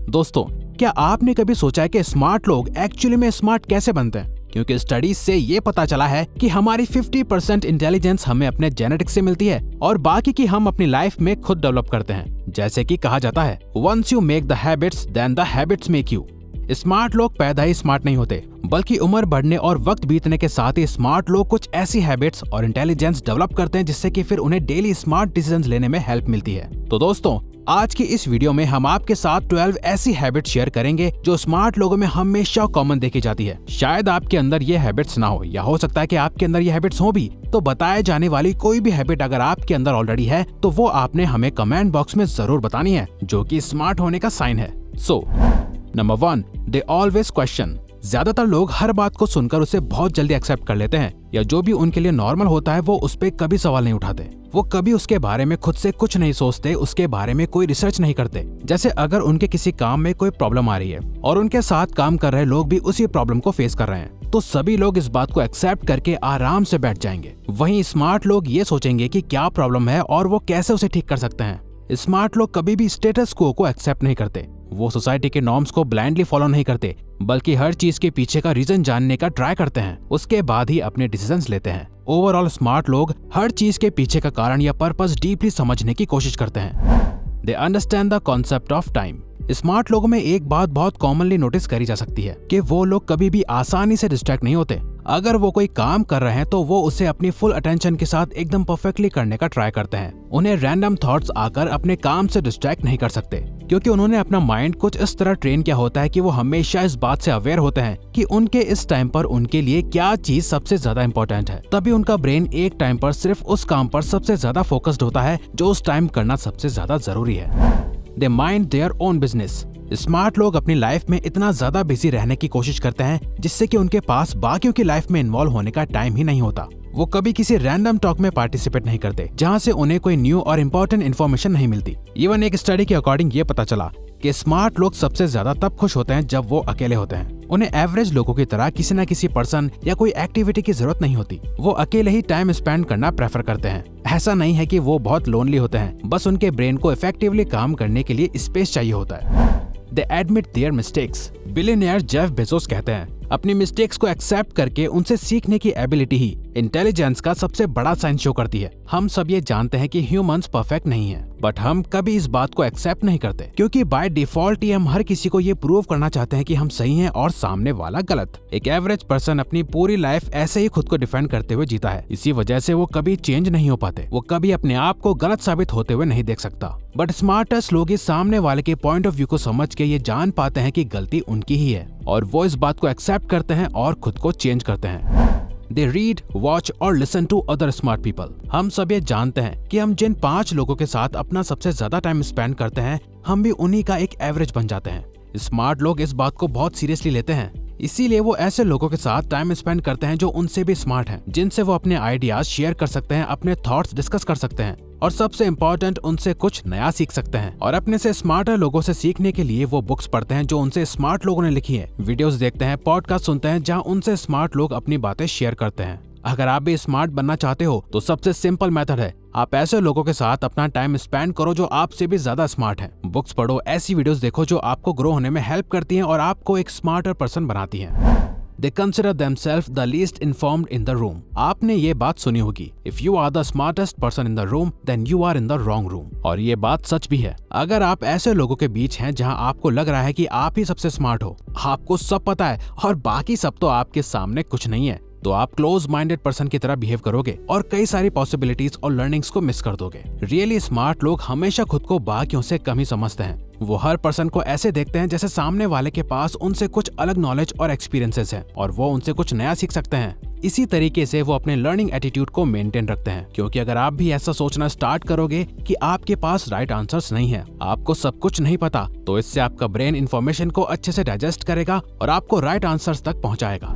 दोस्तों, क्या आपने कभी सोचा है कि स्मार्ट लोग एक्चुअली में स्मार्ट कैसे बनते हैं? क्योंकि स्टडीज से ये पता चला है कि हमारी 50% इंटेलिजेंस हमें अपने जेनेटिक्स से मिलती है और बाकी की हम अपनी लाइफ में खुद डेवलप करते हैं। जैसे कि कहा जाता है, once you make the habits then the habits make you. Smart लोग पैदा ही स्मार्ट नहीं होते, बल्कि उम्र बढ़ने और वक्त बीतने के साथ ही स्मार्ट लोग कुछ ऐसी हैबिट्स और इंटेलिजेंस डेवलप करते हैं जिससे कि फिर उन्हें डेली स्मार्ट डिसीजंस लेने में हेल्प मिलती है। तो दोस्तों, आज की इस वीडियो में हम आपके साथ 12 ऐसी हैबिट्स शेयर करेंगे जो स्मार्ट लोगों में हमेशा कॉमन देखी जाती है। शायद आपके अंदर ये हैबिट्स ना हो, या हो सकता है कि आपके अंदर ये हैबिट्स हो भी। तो बताए जाने वाली कोई भी हैबिट अगर आपके अंदर ऑलरेडी है तो वो आपने हमें कमेंट बॉक्स में जरूर बतानी है, जो कि स्मार्ट होने का साइन है। Number 1, they always question. ज्यादातर लोग हर बात को सुनकर उसे बहुत जल्दी एक्सेप्ट कर लेते हैं, या जो भी उनके लिए नॉर्मल होता है वो उस पे कभी सवाल नहीं उठाते। वो कभी उसके बारे में खुद से कुछ नहीं सोचते, उसके बारे में कोई रिसर्च नहीं करते। जैसे अगर उनके किसी काम में कोई प्रॉब्लम आ रही है और उनके साथ काम कर रहे लोग भी उसी प्रॉब्लम को फेस कर रहे हैं, तो सभी लोग इस बात को एक्सेप्ट करके आराम से बैठ जाएंगे। वहीं स्मार्ट लोग ये सोचेंगे कि क्या प्रॉब्लम है और वो कैसे उसे ठीक कर सकते हैं। स्मार्ट लोग कभी भी स्टेटस को एक्सेप्ट नहीं करते। वो सोसाइटी के नॉर्म्स को ब्लाइंडली फॉलो नहीं करते, बल्कि हर चीज के पीछे का रीजन जानने का ट्राई करते हैं, उसके बाद ही अपने डिसीजंस लेते हैं। ओवरऑल स्मार्ट लोग हर चीज के पीछे का कारण या पर्पस डीपली समझने की कोशिश करते हैं। They understand the concept of time. Smart लोगों में एक बात बहुत कॉमनली नोटिस करी जा सकती है कि वो लोग कभी भी आसानी से डिस्ट्रैक्ट नहीं होते। अगर वो कोई काम कर रहे हैं तो वो उसे अपनी फुल अटेंशन के साथ एकदम परफेक्टली करने का ट्राई करते हैं। उन्हें रैंडम थॉट्स आकर अपने काम से डिस्ट्रैक्ट नहीं कर सकते, क्योंकि उन्होंने अपना माइंड कुछ इस तरह ट्रेन किया होता है कि वो हमेशा इस बात से अवेयर होते हैं कि उनके इस टाइम पर उनके लिए क्या चीज सबसे ज्यादा इम्पोर्टेंट है। तभी उनका ब्रेन एक टाइम पर सिर्फ उस काम पर सबसे ज्यादा फोकस्ड होता है जो उस टाइम करना सबसे ज्यादा जरूरी है। They mind their own business. Smart लोग अपनी लाइफ में इतना ज्यादा बिजी रहने की कोशिश करते हैं जिससे कि उनके पास बाकियों की लाइफ में इन्वॉल्व होने का टाइम ही नहीं होता। वो कभी किसी रैंडम टॉक में पार्टिसिपेट नहीं करते जहां से उन्हें कोई न्यू और इम्पोर्टेंट इन्फॉर्मेशन नहीं मिलती। इवन एक स्टडी के अकॉर्डिंग ये पता चला कि स्मार्ट लोग सबसे ज्यादा तब खुश होते हैं जब वो अकेले होते हैं। उन्हें एवरेज लोगों की तरह किसी न किसी पर्सन या कोई एक्टिविटी की जरूरत नहीं होती। वो अकेले ही टाइम स्पेंड करना प्रेफर करते हैं। ऐसा नहीं है कि वो बहुत लोनली होते हैं, बस उनके ब्रेन को इफेक्टिवली काम करने के लिए स्पेस चाहिए होता है। They admit their mistakes. Billionaire Jeff Bezos कहते हैं, अपनी मिस्टेक्स को एक्सेप्ट करके उनसे सीखने की एबिलिटी ही इंटेलिजेंस का सबसे बड़ा साइन शो करती है। हम सब ये जानते हैं कि ह्यूमंस परफेक्ट नहीं है, बट हम कभी इस बात को एक्सेप्ट नहीं करते, क्योंकि बाय डिफॉल्ट ही हम हर किसी को ये प्रूव करना चाहते हैं कि हम सही हैं और सामने वाला गलत। एक एवरेज पर्सन अपनी पूरी लाइफ ऐसे ही खुद को डिफेंड करते हुए जीता है। इसी वजह से वो कभी चेंज नहीं हो पाते। वो कभी अपने आप को गलत साबित होते हुए नहीं देख सकता। बट स्मार्टेस्ट लोग इस सामने वाले के पॉइंट ऑफ व्यू को समझ के ये जान पाते हैं कि गलती उनकी ही है, और वो इस बात को एक्सेप्ट करते हैं और खुद को चेंज करते हैं। They read, watch और listen to other smart people. हम सब ये जानते हैं कि हम जिन 5 लोगों के साथ अपना सबसे ज्यादा टाइम स्पेंड करते हैं, हम भी उन्हीं का एक एवरेज बन जाते हैं। स्मार्ट लोग इस बात को बहुत सीरियसली लेते हैं, इसीलिए वो ऐसे लोगों के साथ टाइम स्पेंड करते हैं जो उनसे भी स्मार्ट हैं, जिनसे वो अपने आइडियाज शेयर कर सकते हैं, अपने थॉट्स डिस्कस कर सकते हैं, और सबसे इम्पोर्टेंट, उनसे कुछ नया सीख सकते हैं। और अपने से स्मार्टर लोगों से सीखने के लिए वो बुक्स पढ़ते हैं जो उनसे स्मार्ट लोगों ने लिखी है, वीडियोस देखते हैं, पॉडकास्ट सुनते हैं जहां उनसे स्मार्ट लोग अपनी बातें शेयर करते हैं। अगर आप भी स्मार्ट बनना चाहते हो तो सबसे सिंपल मेथड है, आप ऐसे लोगों के साथ अपना टाइम स्पेंड करो जो आपसे भी ज्यादा स्मार्ट हैं। बुक्स पढ़ो, ऐसी वीडियोस देखो जो आपको ग्रो होने में हेल्प करती हैं और आपको एक स्मार्टर पर्सन बनाती हैं। They consider themselves the least informed in the room. आपने ये बात सुनी होगी, If you are the smartest person in the room, then you are in the wrong room. और ये बात सच भी है। अगर आप ऐसे लोगों के बीच हैं जहां आपको लग रहा है कि आप ही सबसे स्मार्ट हो, आपको सब पता है और बाकी सब तो आपके सामने कुछ नहीं है, तो आप क्लोज माइंडेड पर्सन की तरह बिहेव करोगे और कई सारी पॉसिबिलिटीज और लर्निंग्स को मिस कर दोगे। रियली स्मार्ट लोग हमेशा खुद को बाकियों से कम ही समझते हैं। वो हर पर्सन को ऐसे देखते हैं जैसे सामने वाले के पास उनसे कुछ अलग नॉलेज और एक्सपीरियंसेस हैं और वो उनसे कुछ नया सीख सकते हैं। इसी तरीके से वो अपने लर्निंग एटीट्यूड को मेंटेन रखते हैं, क्योंकि अगर आप भी ऐसा सोचना स्टार्ट करोगे कि आपके पास राइट आंसर्स नहीं है, आपको सब कुछ नहीं पता, तो इससे आपका ब्रेन इंफॉर्मेशन को अच्छे से डाइजेस्ट करेगा और आपको राइट आंसर्स तक पहुंचाएगा।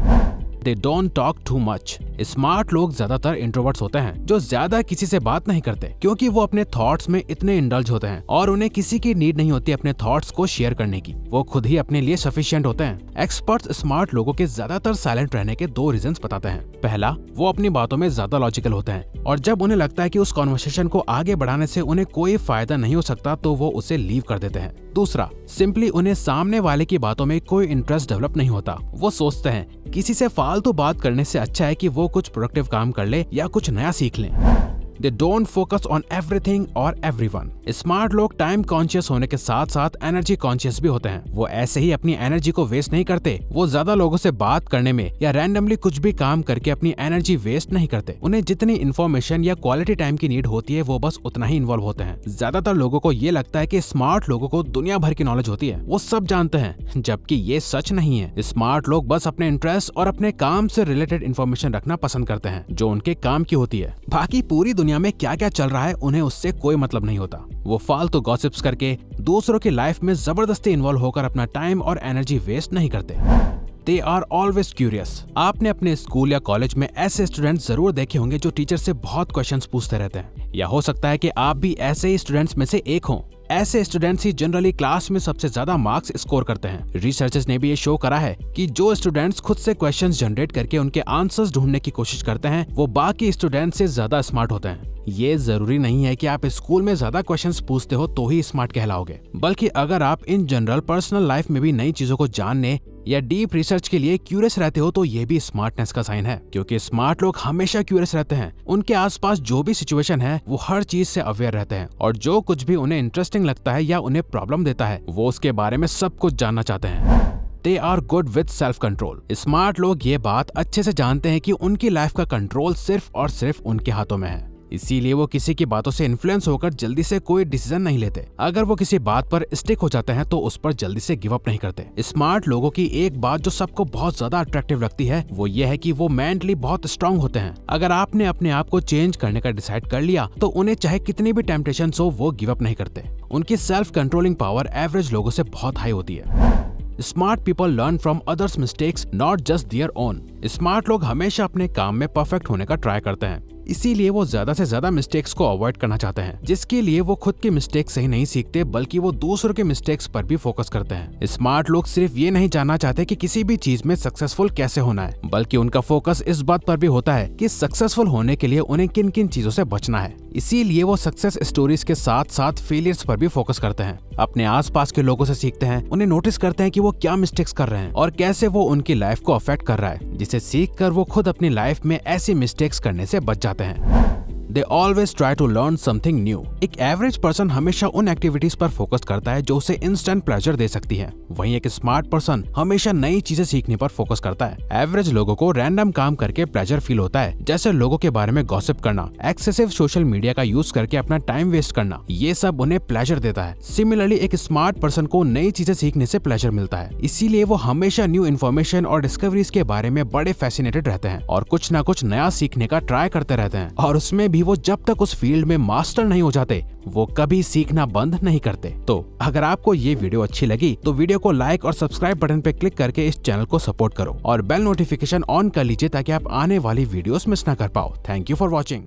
They don't talk too much. Smart लोग ज्यादातर इंट्रोवर्ट्स होते हैं जो ज्यादा किसी से बात नहीं करते, क्योंकि वो अपने थॉट्स में इतने इंडल्ज होते हैं और उन्हें किसी की नीड नहीं होती अपने थॉट्स को शेयर करने की। वो खुद ही अपने लिए सफिशिएंट होते हैं। एक्सपर्ट्स स्मार्ट लोगों के ज्यादातर साइलेंट रहने के 2 रीजंस बताते हैं। पहला, वो अपनी बातों में ज्यादा लॉजिकल होते हैं और जब उन्हें लगता है कि उस कॉन्वर्सेशन को आगे बढ़ाने से उन्हें कोई फायदा नहीं हो सकता तो वो उसे लीव कर देते हैं। दूसरा, सिंपली उन्हें सामने वाले की बातों में कोई इंटरेस्ट डेवलप नहीं होता। वो सोचते हैं किसी से फालतू बात करने से अच्छा है कि वो कुछ प्रोडक्टिव काम कर ले या कुछ नया सीख लें। They don't focus on everything or everyone. Smart लोग टाइम कॉन्शियस होने के साथ साथ एनर्जी कॉन्शियस भी होते हैं। वो ऐसे ही अपनी एनर्जी को वेस्ट नहीं करते। वो ज्यादा लोगों से बात करने में या रैंडमली कुछ भी काम करके अपनी एनर्जी वेस्ट नहीं करते। उन्हें जितनी इन्फॉर्मेशन या क्वालिटी टाइम की नीड होती है वो बस उतना ही इन्वॉल्व होते हैं। ज्यादातर लोगों को ये लगता है कि स्मार्ट लोगों को दुनिया भर की नॉलेज होती है, वो सब जानते हैं, जबकि ये सच नहीं है। स्मार्ट लोग बस अपने इंटरेस्ट और अपने काम से रिलेटेड इन्फॉर्मेशन रखना पसंद करते हैं जो उनके काम की होती है। बाकी पूरी दुनिया में क्या क्या चल रहा है उन्हें उससे कोई मतलब नहीं होता। वो फालतू गॉसिप्स करके दूसरों की लाइफ में जबरदस्ती इन्वॉल्व होकर अपना टाइम और एनर्जी वेस्ट नहीं करते। They are always curious. आपने अपने स्कूल या कॉलेज में ऐसे स्टूडेंट्स जरूर देखे होंगे जो टीचर से बहुत क्वेश्चंस पूछते रहते हैं, या हो सकता है कि आप भी ऐसे ही स्टूडेंट्स में से एक हों। ऐसे स्टूडेंट्स ही जनरली क्लास में सबसे ज्यादा मार्क्स स्कोर करते हैं। रिसर्चर्स ने भी ये शो करा है कि जो स्टूडेंट्स खुद से क्वेश्चंस जनरेट करके उनके आंसर्स ढूंढने की कोशिश करते हैं वो बाकी स्टूडेंट्स से ज्यादा स्मार्ट होते हैं। ये जरूरी नहीं है कि आप स्कूल में ज्यादा क्वेश्चंस पूछते हो तो ही स्मार्ट कहलाओगे, बल्कि अगर आप इन जनरल पर्सनल लाइफ में भी नई चीजों को जानने या डीप रिसर्च के लिए क्यूरियस रहते हो तो ये भी स्मार्टनेस का साइन है। क्योंकि स्मार्ट लोग हमेशा क्यूरियस रहते हैं। उनके आसपास जो भी सिचुएशन है वो हर चीज से अवेयर रहते हैं और जो कुछ भी उन्हें इंटरेस्टिंग लगता है या उन्हें प्रॉब्लम देता है वो उसके बारे में सब कुछ जानना चाहते हैं। They are good with self control. Smart लोग ये बात अच्छे से जानते हैं कि उनकी लाइफ का कंट्रोल सिर्फ और सिर्फ उनके हाथों में है। इसीलिए वो किसी की बातों से इन्फ्लुएंस होकर जल्दी से कोई डिसीजन नहीं लेते। अगर वो किसी बात पर स्टिक हो जाते हैं तो उस पर जल्दी से गिव अप नहीं करते। स्मार्ट लोगों की एक बात जो सबको बहुत ज्यादा अट्रैक्टिव लगती है वो ये है कि वो मेंटली बहुत स्ट्रांग होते हैं। अगर आपने अपने आप को चेंज करने का डिसाइड कर लिया तो उन्हें चाहे कितनी भी टेम्पटेशन हो वो गिव अप नहीं करते। उनकी सेल्फ कंट्रोलिंग पावर एवरेज लोगों से बहुत हाई होती है। Smart people learn from others mistakes not just their own. Smart लोग हमेशा अपने काम में परफेक्ट होने का ट्राई करते हैं, इसीलिए वो ज्यादा से ज्यादा मिस्टेक्स को अवॉइड करना चाहते हैं, जिसके लिए वो खुद के मिस्टेक्स से ही नहीं सीखते बल्कि वो दूसरों के मिस्टेक्स पर भी फोकस करते हैं। स्मार्ट लोग सिर्फ ये नहीं जानना चाहते कि किसी भी चीज में सक्सेसफुल कैसे होना है, बल्कि उनका फोकस इस बात पर भी होता है कि सक्सेसफुल होने के लिए उन्हें किन किन चीजों से बचना है। इसीलिए वो सक्सेस स्टोरीज के साथ साथ फेलियर्स पर भी फोकस करते हैं। अपने आसपास के लोगों से सीखते हैं, उन्हें नोटिस करते हैं कि वो क्या मिस्टेक्स कर रहे हैं और कैसे वो उनकी लाइफ को अफेक्ट कर रहा है, जिसे सीख कर वो खुद अपनी लाइफ में ऐसी मिस्टेक्स करने से बच जाते हैं। They always try to learn something new. एक एवरेज पर्सन हमेशा उन एक्टिविटीज पर फोकस करता है जो उसे इंस्टेंट प्लेजर दे सकती है। वहीं एक स्मार्ट पर्सन हमेशा नई चीजें सीखने पर फोकस करता है। एवरेज लोगों को रैंडम काम करके प्लेजर फील होता है, जैसे लोगों के बारे में गॉसिप करना, एक्सेसिव सोशल मीडिया का यूज करके अपना टाइम वेस्ट करना, ये सब उन्हें प्लेजर देता है। सिमिलरली एक स्मार्ट पर्सन को नई चीजें सीखने से प्लेजर मिलता है, इसीलिए वो हमेशा न्यू इन्फॉर्मेशन और डिस्कवरीज के बारे में बड़े फैसिनेटेड रहते हैं और कुछ न कुछ नया सीखने का ट्राई करते रहते हैं। और उसमें भी वो जब तक उस फील्ड में मास्टर नहीं हो जाते वो कभी सीखना बंद नहीं करते। तो अगर आपको ये वीडियो अच्छी लगी तो वीडियो को लाइक और सब्सक्राइब बटन पे क्लिक करके इस चैनल को सपोर्ट करो और बेल नोटिफिकेशन ऑन कर लीजिए ताकि आप आने वाली वीडियोस मिस ना कर पाओ। Thank you for watching.